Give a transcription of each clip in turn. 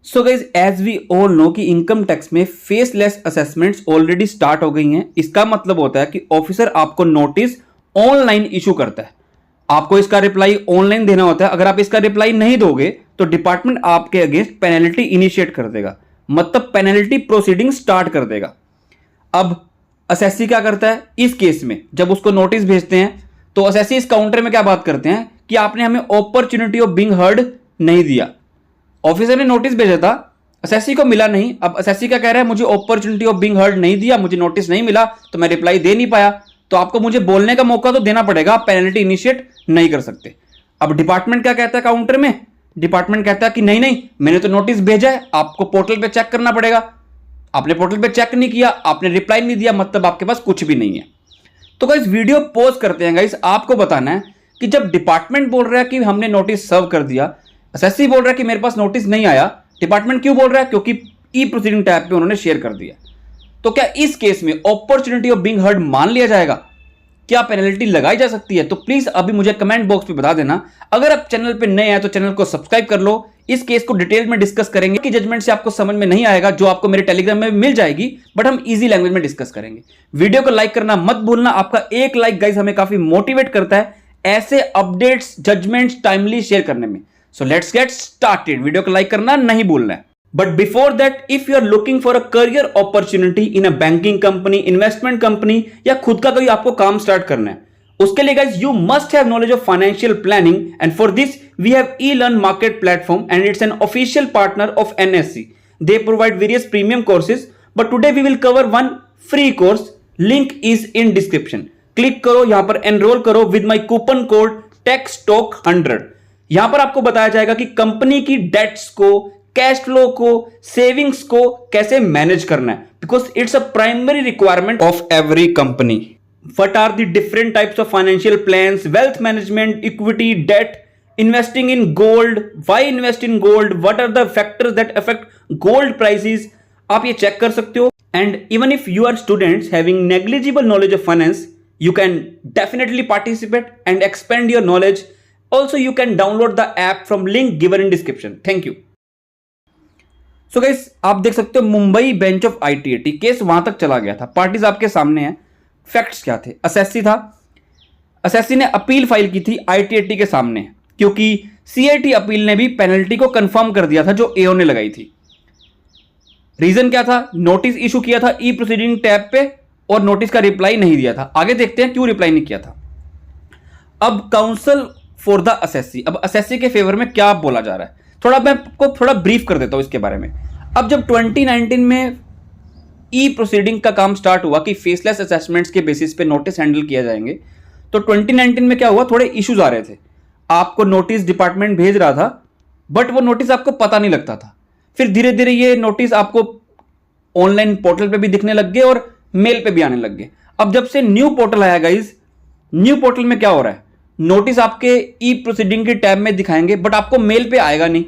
So guys as we all know कि income tax में faceless assessments already start हो गई हैं। इसका मतलब होता है कि ऑफिसर आपको नोटिस ऑनलाइन इशू करता है, आपको इसका रिप्लाई ऑनलाइन देना होता है। अगर आप इसका रिप्लाई नहीं दोगे तो डिपार्टमेंट आपके अगेंस्ट पेनल्टी इनिशिएट कर देगा, मतलब पेनल्टी प्रोसीडिंग स्टार्ट कर देगा। अब असेसी क्या करता है इस केस में, जब उसको नोटिस भेजते हैं तो असेसी इस काउंटर में क्या बात करते हैं कि आपने हमें अपॉर्चुनिटी ऑफ बीइंग हर्ड नहीं दिया। ऑफिसर ने नोटिस भेजा था, असेसी को मिला नहीं। अब असेसी क्या कह रहा है, मुझे अपॉर्चुनिटी ऑफ बीइंग हर्ड नहीं दिया, मुझे नोटिस नहीं मिला तो मैं रिप्लाई दे नहीं पाया, तो आपको मुझे बोलने का मौका तो देना पड़ेगा, आप पेनल्टी इनिशिएट नहीं कर सकते। अब डिपार्टमेंट क्या कहता है काउंटर में, डिपार्टमेंट कहता है कि नहीं नहीं मैंने तो नोटिस भेजा है, आपको पोर्टल पे चेक करना पड़ेगा। आपने पोर्टल पे चेक नहीं किया, आपने रिप्लाई नहीं दिया, मतलब आपके पास कुछ भी नहीं है। तो गाइस वीडियो पॉज करते हैं। गाइस आपको बताना है कि जब डिपार्टमेंट बोल रहा है कि हमने नोटिस सर्व कर दिया, असेसी बोल रहा है कि मेरे पास नोटिस नहीं आया, डिपार्टमेंट क्यों बोल रहा है, क्योंकि ई प्रोसीडिंग टैब पे उन्होंने शेयर कर दिया। तो क्या इस केस में अपॉर्चुनिटी ऑफ बीइंग हर्ड मान लिया जाएगा, क्या पेनल्टी लगाई जा सकती है? तो प्लीज अभी मुझे कमेंट बॉक्स पे बता देना। अगर आप चैनल पे नए हैं तो चैनल को सब्सक्राइब कर लो। इस केस को डिटेल में डिस्कस करेंगे कि जजमेंट से आपको समझ में नहीं आएगा, जो आपको मेरे टेलीग्राम में मिल जाएगी, बट हम इजी लैंग्वेज में डिस्कस करेंगे। वीडियो को लाइक करना मत भूलना, आपका एक लाइक गाइस हमें काफी मोटिवेट करता है ऐसे अपडेट्स जजमेंट्स टाइमली शेयर करने में। So let's get started. Video को लाइक करना नहीं भूलना है। But before that, if you are looking for a career opportunity in a banking company, investment company, या खुद का कोई आपको काम स्टार्ट करना है, उसके लिए guys you must have knowledge of financial planning, and for this we have e-learn market platform and it's an official partner of NSE. They provide various premium courses, but today we will cover one free course. Link is in description. Click करो, यहां पर enrol करो with my coupon code TechStalk100। यहां पर आपको बताया जाएगा कि कंपनी की डेट्स को, कैश फ्लो को, सेविंग्स को कैसे मैनेज करना है, because it's a primary requirement of every company. What are the different types of financial plans, wealth management, equity, debt, investing in gold, why invest in gold, what are the factors that affect gold prices, आप ये check कर सकते हो। And even if you are students having negligible knowledge of finance, you can definitely participate and expand your knowledge. Also you can download the app from link given in description. Thank you. So guys आप देख सकते हो Mumbai bench of ITAT case वहां तक चला गया था, parties आपके सामने है। फैक्ट्स क्या थे, असेसी था, असेसी ने अपील फाइल की थी ITAT के सामने, क्योंकि CIT अपील ने भी पेनल्टी को कंफर्म कर दिया था जो AO ने लगाई थी। रीजन क्या था, नोटिस इशू किया था ई प्रोसीडिंग टैब पे और नोटिस का रिप्लाई नहीं दिया था। आगे देखते हैं क्यों रिप्लाई नहीं किया था। अब काउंसिल फॉर द असेसी, अब असेसी के फेवर में क्या बोला जा रहा है, थोड़ा मैं आपको थोड़ा ब्रीफ कर देता हूं इसके बारे में। अब जब 2019 में ई प्रोसीडिंग का काम स्टार्ट हुआ कि फेसलेस असेसमेंट्स के बेसिस पे नोटिस हैंडल किया जाएंगे, तो 2019 में क्या हुआ, थोड़े इश्यूज आ रहे थे। आपको नोटिस डिपार्टमेंट भेज रहा था बट वो नोटिस आपको पता नहीं लगता था। फिर धीरे धीरे ये नोटिस आपको ऑनलाइन पोर्टल पे भी दिखने लग गए और मेल पे भी आने लग गए। अब जब से न्यू पोर्टल आया गाइज, न्यू पोर्टल में क्या हो रहा है, नोटिस आपके ई प्रोसीडिंग के टैब में दिखाएंगे बट आपको मेल पे आएगा नहीं।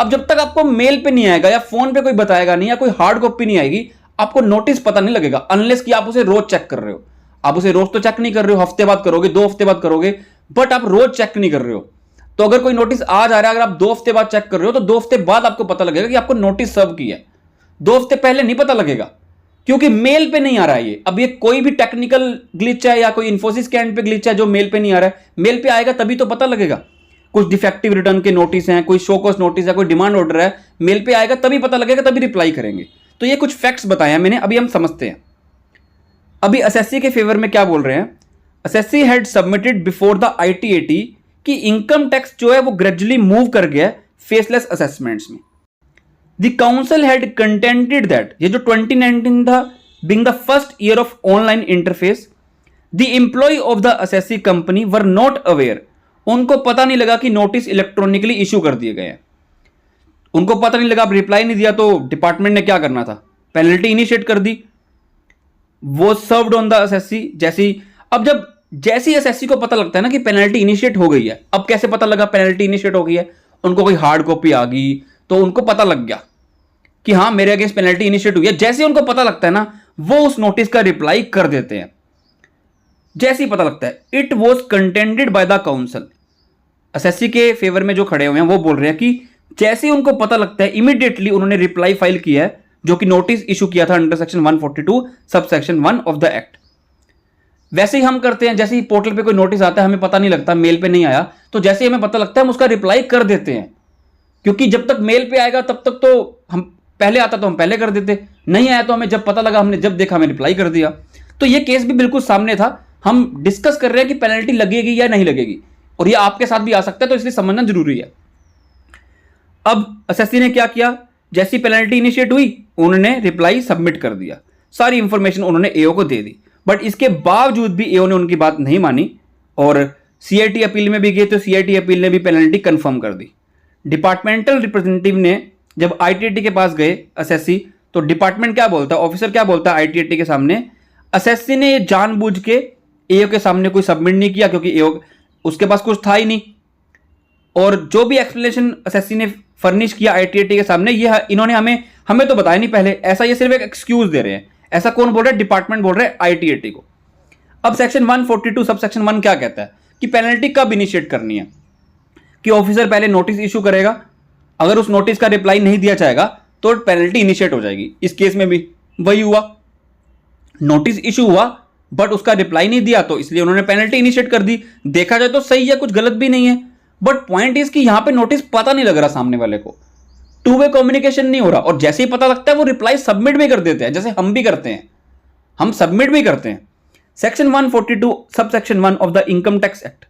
अब जब तक आपको मेल पे नहीं आएगा या फोन पे कोई बताएगा नहीं या कोई हार्ड कॉपी नहीं आएगी, आपको नोटिस पता नहीं लगेगा, अनलेस कि आप उसे रोज चेक कर रहे हो। आप उसे रोज तो चेक नहीं कर रहे हो, हफ्ते बाद करोगे, 2 हफ्ते बाद करोगे, बट आप रोज चेक नहीं कर रहे हो। तो अगर कोई नोटिस आज आ रहा है, अगर आप 2 हफ्ते बाद चेक कर रहे हो तो 2 हफ्ते बाद आपको पता लगेगा कि आपको नोटिस सर्व किया है। 2 हफ्ते पहले नहीं पता लगेगा क्योंकि मेल पे नहीं आ रहा है ये। अब ये कोई भी टेक्निकल ग्लिच है या कोई इन्फोसिस के एंड पे ग्लिच है जो मेल पे नहीं आ रहा है, मेल पे आएगा तभी तो पता लगेगा। कुछ डिफेक्टिव रिटर्न के नोटिस हैं, कोई शो कॉस्ट नोटिस है, कोई डिमांड ऑर्डर है, मेल पे आएगा तभी पता लगेगा, तभी रिप्लाई करेंगे। तो ये कुछ फैक्ट्स बताया मैंने, अभी हम समझते हैं। अभी असेसी के फेवर में क्या बोल रहे हैं, assessee had submitted before the ITAT कि इनकम टैक्स जो है वो ग्रेजुअली मूव कर गया फेसलेस असेसमेंट्स में। The council had contented that, ये जो 2019 था, being the first year of online interface, the employ of the assessee company were not aware, उनको पता नहीं लगा कि नोटिस इलेक्ट्रॉनिकली इशू कर दिए गए हैं, उनको पता नहीं लगा, आप रिप्लाई नहीं दिया तो डिपार्टमेंट ने क्या करना था, पेनल्टी इनिशिएट कर दी। वो सर्व्ड ऑन द असेसी जैसी, अब जब जैसी असेसी को पता लगता है ना कि पेनल्टी इनिशिएट हो गई है, अब कैसे पता लगा पेनल्टी इनिशिएट हो गई है, उनको कोई हार्ड कॉपी आ गई तो उनको पता लग गया कि हाँ मेरे अगेंस्ट पेनल्टी इनिशिएट हुई है। जैसे उनको पता लगता है ना, वो उस नोटिस का रिप्लाई कर देते हैं। जैसे ही पता लगता है, it was contended by the council, assessee के फेवर में जो खड़े हुए हैं वो बोल रहे हैं कि जैसे ही उनको पता लगता है इमीडिएटली उन्होंने रिप्लाई फाइल किया है, जो कि नोटिस इशू किया था under section 142 sub section 1 of the act. वैसे ही हम करते हैं, जैसे ही पोर्टल पे कोई नोटिस आता है, हमें पता नहीं लगता, मेल पे नहीं आया, तो जैसे ही हमें पता लगता है हम उसका रिप्लाई कर देते हैं, क्योंकि जब तक मेल पे आएगा तब तक तो हम पहले आता तो हम पहले कर देते, नहीं आया तो हमें जब पता लगा, हमने जब देखा हमें रिप्लाई कर दिया। तो ये केस भी बिल्कुल सामने था, हम डिस्कस कर रहे हैं कि पेनल्टी लगेगी या नहीं लगेगी, और ये आपके साथ भी आ सकता है, तो इसलिए समझना जरूरी है। अब एसएससी ने क्या किया, जैसी पेनल्टी इनिशिएट हुई उन्होंने रिप्लाई सबमिट कर दिया, सारी इंफॉर्मेशन उन्होंने एओ को दे दी, बट इसके बावजूद भी एओ ने उनकी बात नहीं मानी और सीआईटी अपील में भी गए, तो सीआईटी अपील ने भी पेनल्टी कंफर्म कर दी। डिपार्टमेंटल रिप्रेजेंटेटिव ने जब आईटीएटी के पास गए एसएससी, तो डिपार्टमेंट क्या बोलता है, ऑफिसर क्या बोलता है आईटीएटी के सामने, एसएससी ने ये जानबूझ के एओ के सामने कोई सबमिट नहीं किया, क्योंकि एओ उसके पास कुछ था ही नहीं, और जो भी एक्सप्लेनेशन एसएससी ने फर्निश किया आईटीएटी के सामने, ये इन्होंने हमें तो बताया नहीं पहले, ऐसा ये सिर्फ एक एक्सक्यूज दे रहे हैं। ऐसा कौन बोल रहा है, डिपार्टमेंट बोल रहा है आईटीएटी को। अब सेक्शन 142 सब सेक्शन 1 क्या कहता है कि पेनल्टी कब इनिशिएट करनी है, कि ऑफिसर पहले नोटिस इशू करेगा, अगर उस नोटिस का रिप्लाई नहीं दिया जाएगा तो पेनल्टी इनिशिएट हो जाएगी। इस केस में भी वही हुआ, नोटिस इशू हुआ बट उसका रिप्लाई नहीं दिया, तो इसलिए उन्होंने पेनल्टी इनिशिएट कर दी। देखा जाए तो सही है, कुछ गलत भी नहीं है, बट पॉइंट इज कि यहां पे नोटिस पता नहीं लग रहा सामने वाले को, टू वे कम्युनिकेशन नहीं हो रहा, और जैसे ही पता लगता है वो रिप्लाई सबमिट भी कर देते हैं, जैसे हम भी करते हैं, हम सबमिट भी करते हैं। Section 142 sub section 1 of the income tax act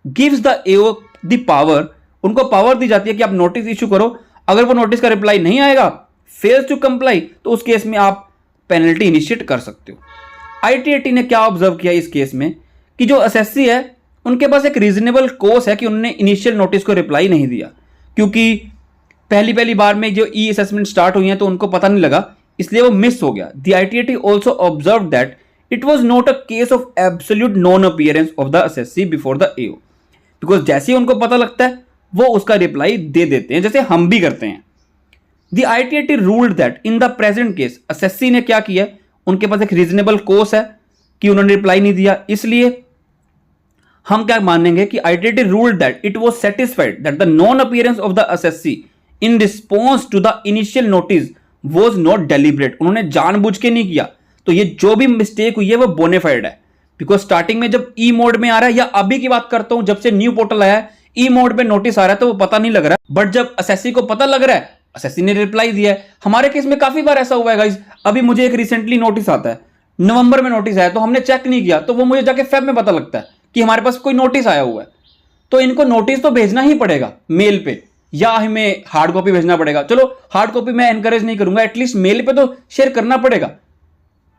gives the AO the power, उनको पावर दी जाती है कि आप नोटिस इशू करो, अगर वो नोटिस का रिप्लाई नहीं आएगा, फेल्स टू कंप्लाई, तो उस केस में आप पेनल्टी इनिशिएट कर सकते हो। आईटीएटी ने क्या ऑब्जर्व किया इस केस में, कि जो एसएससी है उनके पास एक रीजनेबल कोर्स है कि उन्होंने इनिशियल नोटिस को रिप्लाई नहीं दिया, क्योंकि पहली बार में जो ई असेसमेंट स्टार्ट हुई है तो उनको पता नहीं लगा, इसलिए वो मिस हो गया। The ITAT also observe that it was not a case of absolute non appearance of the SSC before the AO, because जैसे ही उनको पता लगता है वो उसका रिप्लाई दे देते हैं, जैसे हम भी करते हैं। The ITAT ruled that in the present case SSC ने क्या किया, उनके पास एक रीजनेबल कोर्स है कि उन्होंने रिप्लाई नहीं दिया, इसलिए हम क्या मानेंगे कि ITAT ruled that it was satisfied that the non appearance of the SSC in response to the initial notice was not deliberate, उन्होंने जानबूझ के नहीं किया, तो ये जो भी मिस्टेक हुई है वो बोनेफाइड है। बिकॉज स्टार्टिंग में जब ई मोड में आ रहा है, या अभी की बात करता हूं जब से न्यू पोर्टल आया है, ई मोड पे नोटिस आ रहा है तो वो पता नहीं लग रहा है, बट जब एसएससी को पता लग रहा है, एसएससी ने रिप्लाई दिया है। हमारे केस में काफी बार ऐसा हुआ है गाइस, अभी मुझे एक रिसेंटली नोटिस आता है, नवंबर में नोटिस आया, तो हमने चेक नहीं किया, तो वो मुझे जाके फेब में पता लगता है कि हमारे पास कोई नोटिस आया हुआ है, तो इनको नोटिस तो भेजना ही पड़ेगा मेल पे, या हमें हार्ड कॉपी भेजना पड़ेगा। चलो हार्ड कॉपी मैं एनकरेज नहीं करूंगा, एटलीस्ट मेल पे तो शेयर करना पड़ेगा।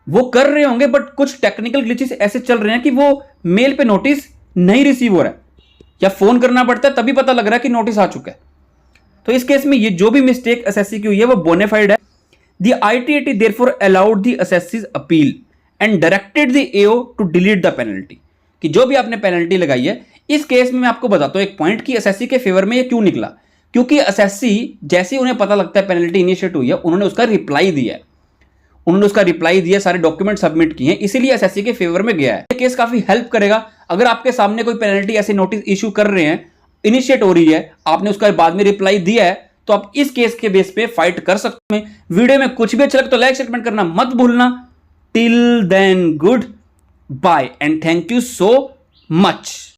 वो कर रहे होंगे, बट कुछ टेक्निकल ग्लिचेस ऐसे चल रहे हैं कि वो मेल पे नोटिस नहीं रिसीव हो रहा है, या फोन करना पड़ता है तभी पता लग रहा है कि नोटिस आ चुका है। तो इस केस में ये जो भी मिस्टेक एसएससी की हुई है वो बोनेफाइड है। The ITAT therefore allowed the assessee's appeal and directed the AO to delete the penalty, कि जो भी आपने पेनल्टी लगाई है। इस केस में मैं आपको बताता हूं एक पॉइंट कि एसएससी के फेवर में ये क्यों निकला, क्योंकि एसएससी जैसे ही उन्हें पता लगता है पेनल्टी इनिशिएट हुई है, उन्होंने उसका रिप्लाई दिया है, सारे डॉक्यूमेंट सबमिट किए हैं, इसीलिए एसएससी के फेवर में गया है। ये केस काफी हेल्प करेगा। अगर आपके सामने कोई पेनल्टी ऐसे नोटिस इशू कर रहे हैं, इनिशिएट हो रही है, आपने उसका बाद में रिप्लाई दिया है, तो आप इस केस के बेस पे फाइट कर सकते हैं। वीडियो में कुछ भी अच्छा लगे तो लाइक शेयर कमेंट करना मत भूलना। Till then good bye and thank you so much.